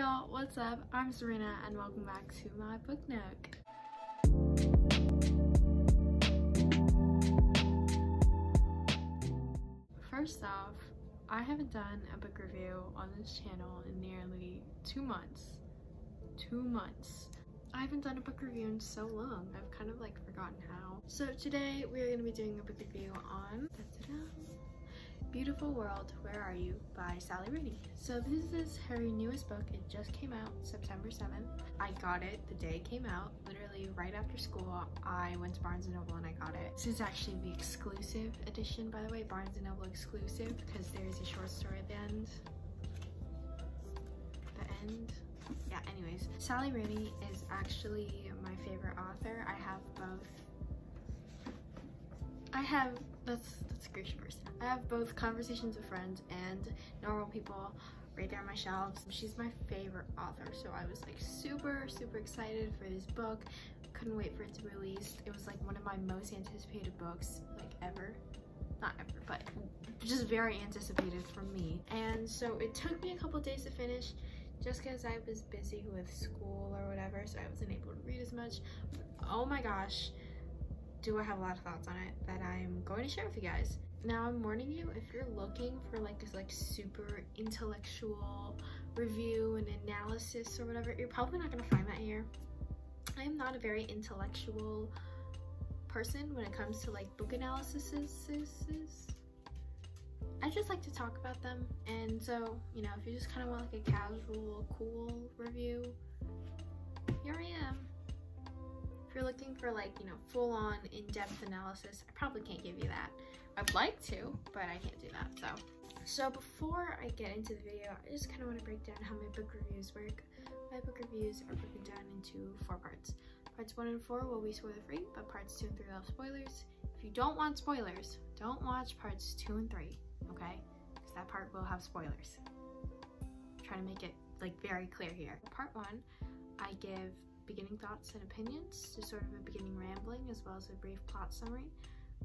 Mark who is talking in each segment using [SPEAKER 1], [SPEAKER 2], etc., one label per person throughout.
[SPEAKER 1] y'all, what's up? I'm Serena and welcome back to my book nook. First off, I haven't done a book review on this channel in nearly 2 months. 2 months. I haven't done a book review in so long. I've kind of like forgotten how. So today we're going to be doing a book review on Beautiful World, Where Are You by Sally Rooney. So this is her newest book. It just came out September 7th. I got it the day it came out, literally right after school. I went to Barnes & Noble and I got it. This is actually the exclusive edition, by the way, Barnes & Noble exclusive, because there's a short story at the end. Yeah, anyways. Sally Rooney is actually my favorite author. That's Grecia first. I have both Conversations with Friends and Normal People right there on my shelves. She's my favorite author, so I was like super excited for this book. Couldn't wait for it to be released. It was like one of my most anticipated books like ever. Not ever, but just very anticipated for me. And so it took me a couple days to finish just because I was busy with school or whatever, so I wasn't able to read as much. But oh my gosh, do I have a lot of thoughts on it that I'm going to share with you guys. Now I'm warning you, if you're looking for like this like super intellectual review and analysis or whatever, you're probably not going to find that here. I am not a very intellectual person when it comes to like book analysis. I just like to talk about them, and so, you know, if you just kind of want like a casual, cool review, here I am. If you're looking for like, you know, full-on in-depth analysis, I probably can't give you that. I'd like to, but I can't do that. So before I get into the video, I just kind of want to break down how my book reviews work. My book reviews are broken down into 4 parts. Parts 1 and 4 will be spoiler-free, but parts 2 and 3 will have spoilers. If you don't want spoilers, don't watch parts 2 and 3, okay? Because that part will have spoilers. I'm trying to make it like very clear here. Part 1, I give beginning thoughts and opinions, just sort of a beginning rambling as well as a brief plot summary.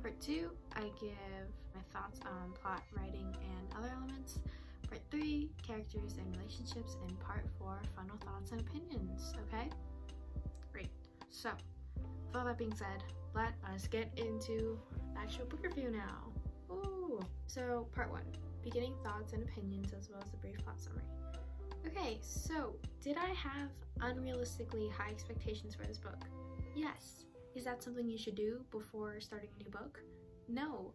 [SPEAKER 1] Part 2, I give my thoughts on plot, writing, and other elements. Part 3, characters and relationships, and Part 4, final thoughts and opinions, okay? Great. So, with all that being said, let us get into the actual book review now. Ooh. So, Part 1, beginning thoughts and opinions as well as a brief plot summary. Okay, so did I have unrealistically high expectations for this book? Yes. Is that something you should do before starting a new book? No.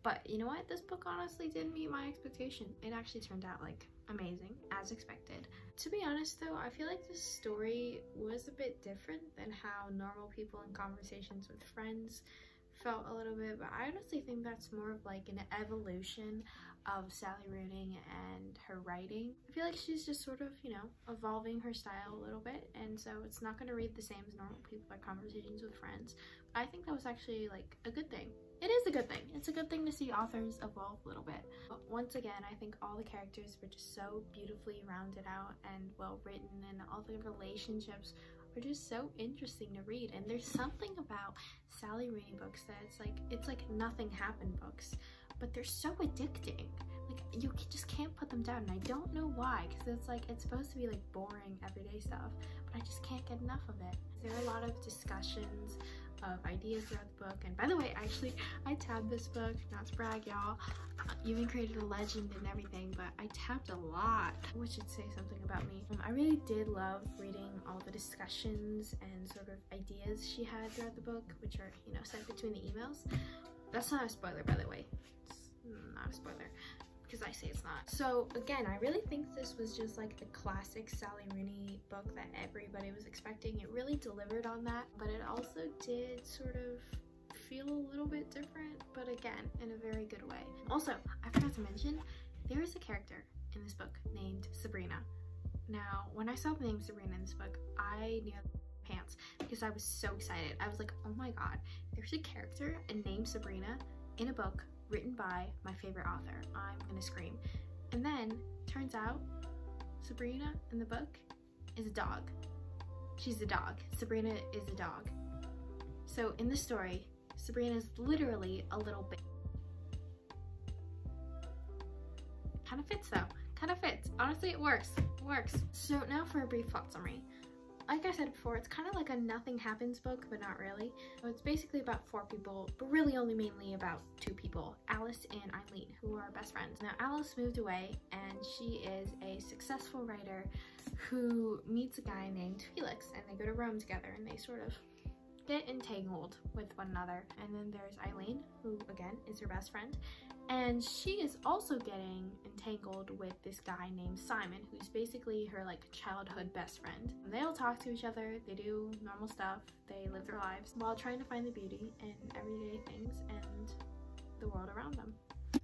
[SPEAKER 1] But you know what? This book honestly didn't meet my expectation. It actually turned out like amazing, as expected. To be honest though, I feel like this story was a bit different than how Normal People and Conversations with Friends felt a little bit, but I honestly think that's more of like an evolution of Sally Rooney and her writing. I feel like she's just sort of, you know, evolving her style a little bit, and so it's not going to read the same as Normal People or Conversations with Friends. But I think that was actually like a good thing. It is a good thing. It's a good thing to see authors evolve a little bit. But once again, I think all the characters were just so beautifully rounded out and well written, and all the relationships are just so interesting to read. And there's something about Sally Rooney books that it's like nothing happened books, but they're so addicting. Like you just can't put them down, and I don't know why, because it's supposed to be like boring everyday stuff, but I just can't get enough of it. There are a lot of discussions of ideas throughout the book, and by the way, actually I tabbed this book, not to brag y'all, even created a legend and everything, but I tabbed a lot, which should say something about me. I really did love reading all the discussions and sort of ideas she had throughout the book, which are, you know, sent between the emails. That's not a spoiler, by the way. It's not a spoiler because I say it's not. So again, I really think this was just like the classic Sally Rooney book that everybody was expecting. It really delivered on that, but it also did sort of feel a little bit different, but again, in a very good way. Also, I forgot to mention, there is a character in this book named Sabrina. Now, when I saw the name Sabrina in this book, I nearly pants because I was so excited. I was like, oh my god, there's a character named Sabrina in a book written by my favorite author. I'm gonna scream. And then turns out Sabrina in the book is a dog. She's a dog. Sabrina is a dog. So in the story, Sabrina is literally a little bit. Kind of fits though. Kind of fits. Honestly, it works. works. So now for a brief plot summary. Like I said before, it's kind of like a nothing happens book, but not really. So it's basically about 4 people, but really only mainly about 2 people, Alice and Eileen, who are best friends. Now Alice moved away and she is a successful writer who meets a guy named Felix, and they go to Rome together and they sort of get entangled with one another. And then there's Eileen, who again is her best friend, and she is also getting entangled with this guy named Simon, who's basically her like childhood best friend. And they all talk to each other, they do normal stuff, they live their lives while trying to find the beauty in everyday things and the world around them.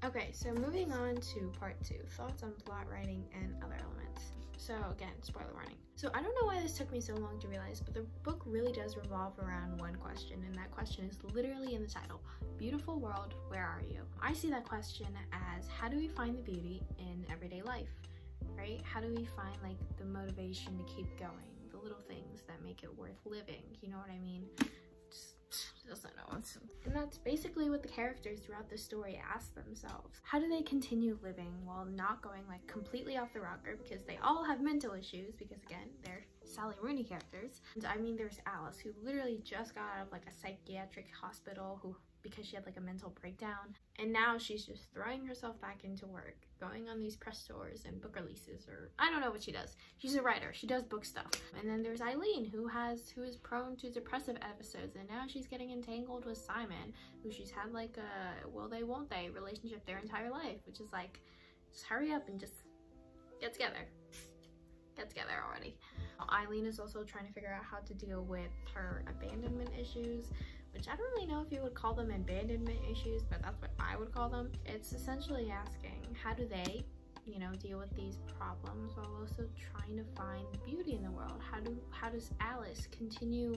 [SPEAKER 1] Okay, so moving on to part 2, thoughts on plot writing and other elements. So again, spoiler warning. So I don't know why this took me so long to realize, but the book really does revolve around one question, and that question is literally in the title. Beautiful world, where are you? I see that question as, how do we find the beauty in everyday life, right? How do we find like the motivation to keep going, the little things that make it worth living, you know what I mean? Doesn't know. And that's basically what the characters throughout the story ask themselves. How do they continue living while not going like completely off the rocker, because they all have mental issues, because again, they're Sally Rooney characters. And I mean, there's Alice, who literally just got out of like a psychiatric hospital because she had like a mental breakdown, and now she's just throwing herself back into work, going on these press tours and book releases, or I don't know what she does. She's a writer, she does book stuff. And then there's Eileen, who is prone to depressive episodes, and now she's getting entangled with Simon, who she's had like a will they won't they relationship their entire life, which is like, just hurry up and just get together already. Eileen is also trying to figure out how to deal with her abandonment issues, which I don't really know if you would call them abandonment issues, but that's what I would call them. It's essentially asking, how do they, you know, deal with these problems while also trying to find beauty in the world? How does Alice continue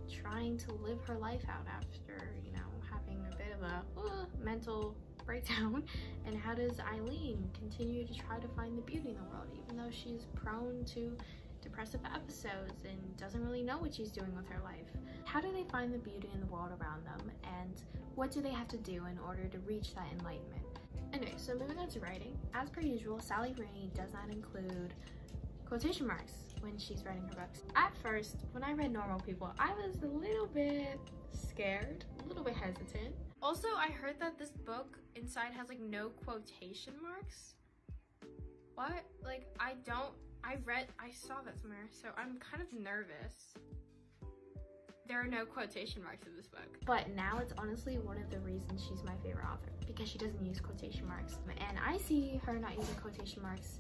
[SPEAKER 1] trying to live her life out after, you know, having a bit of a mental breakdown? And how does Eileen continue to try to find the beauty in the world, even though she's prone to depressive episodes and doesn't really know what she's doing with her life? How do they find the beauty in the world around them, and what do they have to do in order to reach that enlightenment? Anyway, so moving on to writing. As per usual, Sally Rooney does not include quotation marks when she's writing her books. At first, when I read Normal People, I was a little bit scared, a little bit hesitant. Also, I heard that this book inside has like no quotation marks. What? Like, I saw that somewhere, so I'm kind of nervous. There are no quotation marks in this book. But now it's honestly one of the reasons she's my favorite author, because she doesn't use quotation marks. And I see her not using quotation marks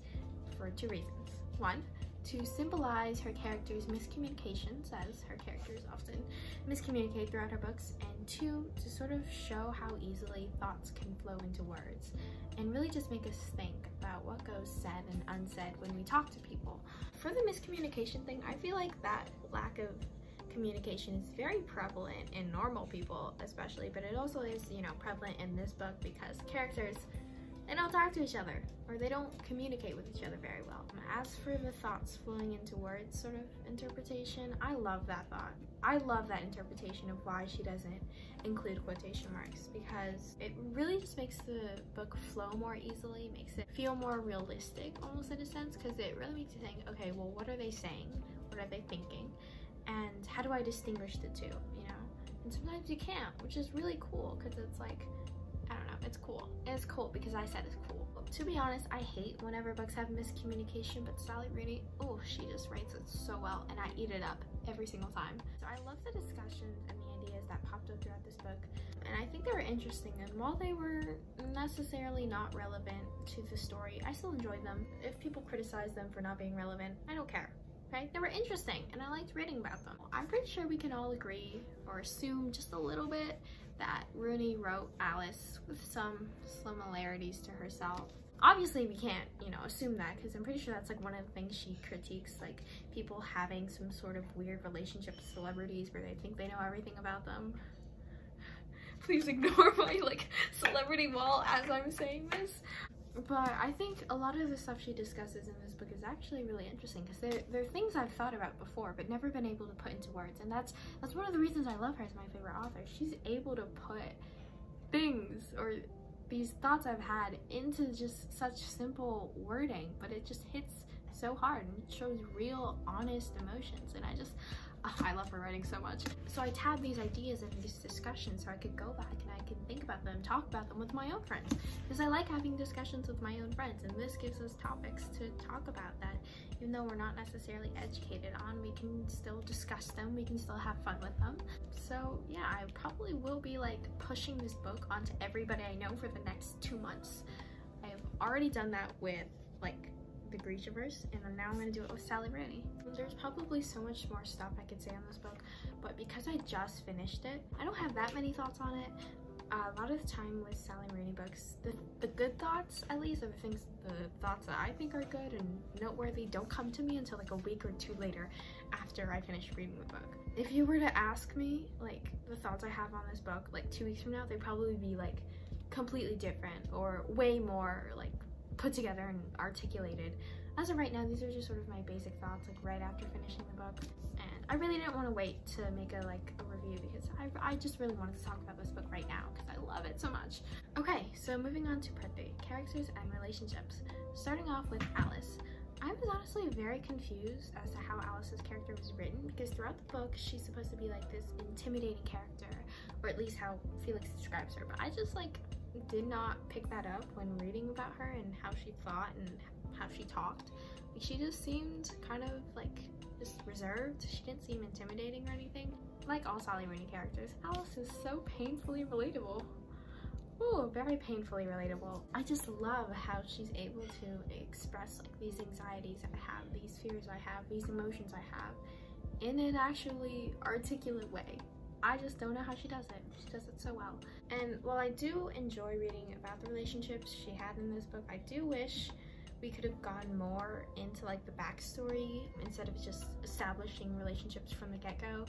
[SPEAKER 1] for 2 reasons. 1, to symbolize her characters' miscommunications, as her characters often miscommunicate throughout her books, and 2, to sort of show how easily thoughts can flow into words, and really just make us think about what goes said and unsaid when we talk to people. For the miscommunication thing, I feel like that lack of communication is very prevalent in Normal People especially, but it also is, you know, prevalent in this book because characters, they don't talk to each other, or they don't communicate with each other very well. As for the thoughts flowing into words sort of interpretation, I love that thought. I love that interpretation of why she doesn't include quotation marks, because it really just makes the book flow more easily, makes it feel more realistic almost in a sense, because it really makes you think, okay, well, what are they saying? What are they thinking? And how do I distinguish the two, you know? And sometimes you can't, which is really cool, because it's like, I don't know, it's cool. It's cool because I said it's cool. To be honest, I hate whenever books have miscommunication, but Sally Rooney, oh, she just writes it so well, and I eat it up every single time. So I love the discussions and the ideas that popped up throughout this book, and I think they were interesting, and while they were necessarily not relevant to the story, I still enjoyed them. If people criticize them for not being relevant, I don't care. Okay? They were interesting, and I liked reading about them. I'm pretty sure we can all agree, or assume just a little bit, that Rooney wrote Alice with some similarities to herself. Obviously, we can't, you know, assume that, because I'm pretty sure that's like one of the things she critiques, like people having some sort of weird relationship with celebrities where they think they know everything about them. Please ignore my like celebrity wall as I'm saying this. But I think a lot of the stuff she discusses in this book is actually really interesting, because they're things I've thought about before but never been able to put into words, and that's one of the reasons I love her as my favorite author. She's able to put things or these thoughts I've had into just such simple wording, but it just hits so hard, and it shows real, honest emotions, and I love her writing so much. So I tabbed these ideas and these discussions so I could go back and I could think about them, talk about them with my own friends, because I like having discussions with my own friends, and this gives us topics to talk about that even though we're not necessarily educated on, we can still discuss them, we can still have fun with them. So yeah, I probably will be like pushing this book onto everybody I know for the next 2 months. I have already done that with like the Grishaverse, and now I'm going to do it with Sally Rooney. There's probably so much more stuff I could say on this book, but because I just finished it, I don't have that many thoughts on it. A lot of the time with Sally Rooney books, the good thoughts, at least, or the thoughts that I think are good and noteworthy, don't come to me until like a week or two later after I finish reading the book. If you were to ask me like the thoughts I have on this book like 2 weeks from now, they'd probably be like completely different or way more like put together and articulated. As of right now, these are just sort of my basic thoughts like right after finishing the book, and I really didn't want to wait to make a review because I just really wanted to talk about this book right now because I love it so much. Okay, so moving on to part 3, characters and relationships. Starting off with Alice. I was honestly very confused as to how Alice's character was written, because throughout the book she's supposed to be like this intimidating character, or at least how Felix describes her, but I just like did not pick that up when reading about her and how she thought and how she talked. Like, she just seemed kind of like just reserved. She didn't seem intimidating or anything. Like all Sally Rooney characters, Alice is so painfully relatable. Ooh, very painfully relatable. I just love how she's able to express like these anxieties I have, these fears I have, these emotions I have in an actually articulate way. I just don't know how she does it. She does it so well. And while I do enjoy reading about the relationships she had in this book, I do wish we could have gone more into like the backstory instead of just establishing relationships from the get-go.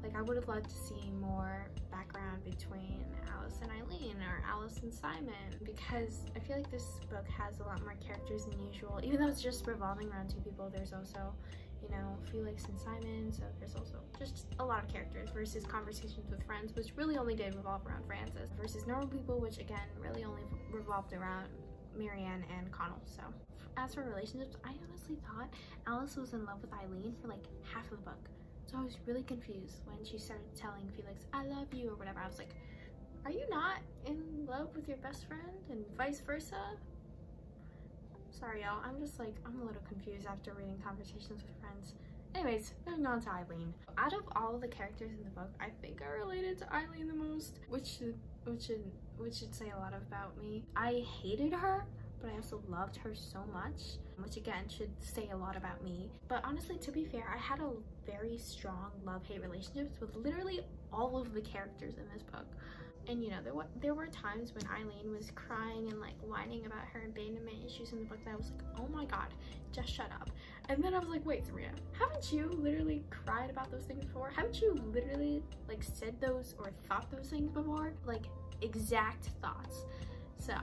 [SPEAKER 1] Like, I would have loved to see more background between Alice and Eileen or Alice and Simon, because I feel like this book has a lot more characters than usual. Even though it's just revolving around 2 people, there's also, you know, Felix and Simon, so there's also just a lot of characters versus Conversations with Friends, which really only did revolve around Francis, versus Normal People, which again really only revolved around Marianne and Connell. So as for relationships, I honestly thought Alice was in love with Eileen for like half of the book. So I was really confused when she started telling Felix, I love you, or whatever. I was like, are you not in love with your best friend? And vice versa? Sorry, y'all. I'm a little confused after reading Conversations with Friends. Anyways, moving on to Eileen. Out of all the characters in the book, I think I related to Eileen the most, which should say a lot about me. I hated her, but I also loved her so much, which again should say a lot about me. But honestly, to be fair, I had a very strong love-hate relationships with literally all of the characters in this book. And you know, there were times when Eileen was crying and like whining about her abandonment issues in the book that I was like, oh my god, just shut up. And then I was like, wait, Sabrina, haven't you literally cried about those things before? Haven't you literally like said those or thought those things before? Like exact thoughts. So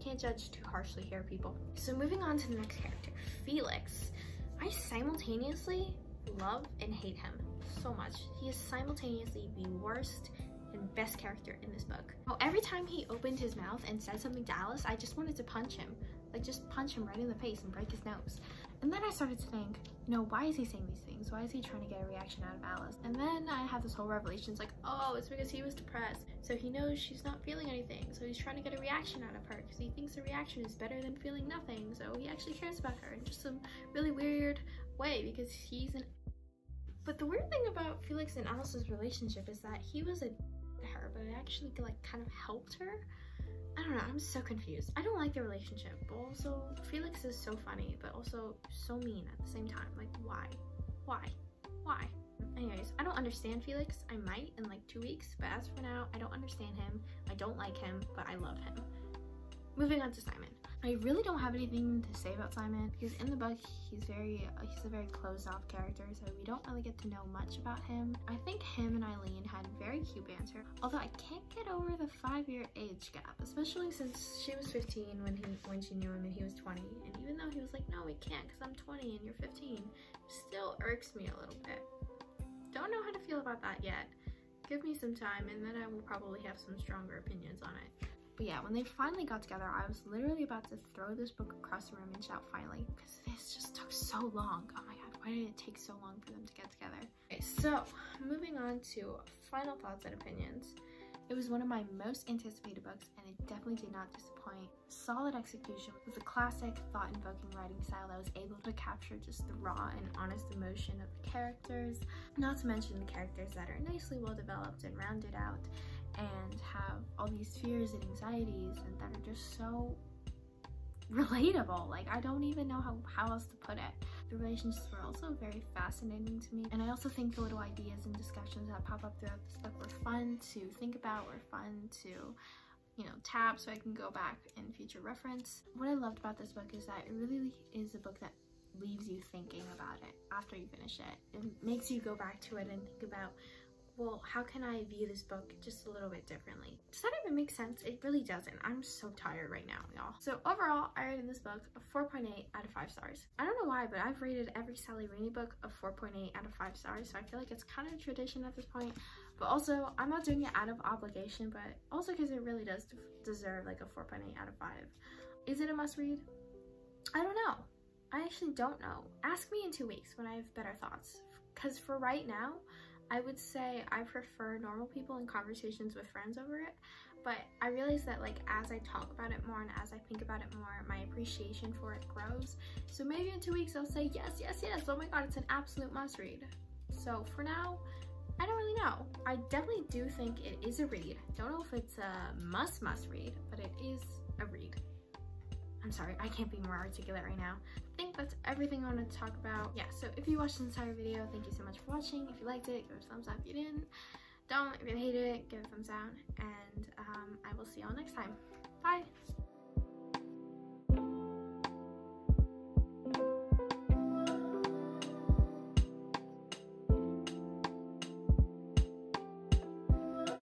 [SPEAKER 1] can't judge too harshly here, people. So moving on to the next character, Felix. I simultaneously love and hate him so much. He is simultaneously the worst and best character in this book. Well, every time he opened his mouth and said something to Alice, I just wanted to punch him. Like, just punch him right in the face and break his nose. And then I started to think, you know, why is he saying these things? Why is he trying to get a reaction out of Alice? And then I had this whole revelation. It's like, oh, it's because he was depressed. So he knows she's not feeling anything. So he's trying to get a reaction out of her because he thinks a reaction is better than feeling nothing. So he actually cares about her in just some really weird way because he's an... But the weird thing about Felix and Alice's relationship is that he was a her, but it actually like kind of helped her. I don't know, I'm so confused. I don't like their relationship, but also Felix is so funny, but also so mean at the same time. Like, why? Anyways, I don't understand Felix. I might in like 2 weeks, but as for now, I don't understand him. I don't like him, but I love him. Moving on to Simon. I really don't have anything to say about Simon because in the book he's a very closed off character, so we don't really get to know much about him. I think him and Eileen had very cute banter, although I can't get over the 5-year age gap, especially since she was 15 when she knew him and he was 20, and even though he was like, no, we can't because I'm 20 and you're 15, it still irks me a little bit. Don't know how to feel about that yet. Give me some time and then I will probably have some stronger opinions on it. But yeah, when they finally got together, I was literally about to throw this book across the room and shout finally, because this just took so long. Oh my god, why did it take so long for them to get together? Okay, so moving on to final thoughts and opinions. It was one of my most anticipated books, and it definitely did not disappoint. Solid execution with a classic, thought-invoking writing style that was able to capture just the raw and honest emotion of the characters, not to mention the characters that are nicely well developed and rounded out and have all these fears and anxieties and that are just so relatable. Like, I don't even know how else to put it. The relationships were also very fascinating to me, and I also think the little ideas and discussions that pop up throughout this book were fun to think about, were fun to, you know, tap so I can go back in future reference. What I loved about this book is that it really is a book that leaves you thinking about it after you finish it. It makes you go back to it and think about, well, how can I view this book just a little bit differently? Does that even make sense? It really doesn't. I'm so tired right now, y'all. So overall, I rated this book a 4.8 out of 5 stars. I don't know why, but I've rated every Sally Rooney book a 4.8 out of 5 stars, so I feel like it's kind of a tradition at this point. But also, I'm not doing it out of obligation, but also because it really does deserve like a 4.8 out of 5. Is it a must read? I don't know. I actually don't know. Ask me in 2 weeks when I have better thoughts. Because for right now, I would say I prefer normal people and conversations with friends over it, but I realize that like as I talk about it more and as I think about it more, my appreciation for it grows. So maybe in 2 weeks I'll say yes, yes, yes, oh my god, it's an absolute must read. So for now, I don't really know. I definitely do think it is a read. Don't know if it's a must read, but it is a read. I'm sorry, I can't be more articulate right now. I think that's everything I wanted to talk about. Yeah, so if you watched the entire video, thank you so much for watching. If you liked it, give it a thumbs up. If you didn't, don't. If you hated it, give it a thumbs down. And I will see y'all next time. Bye!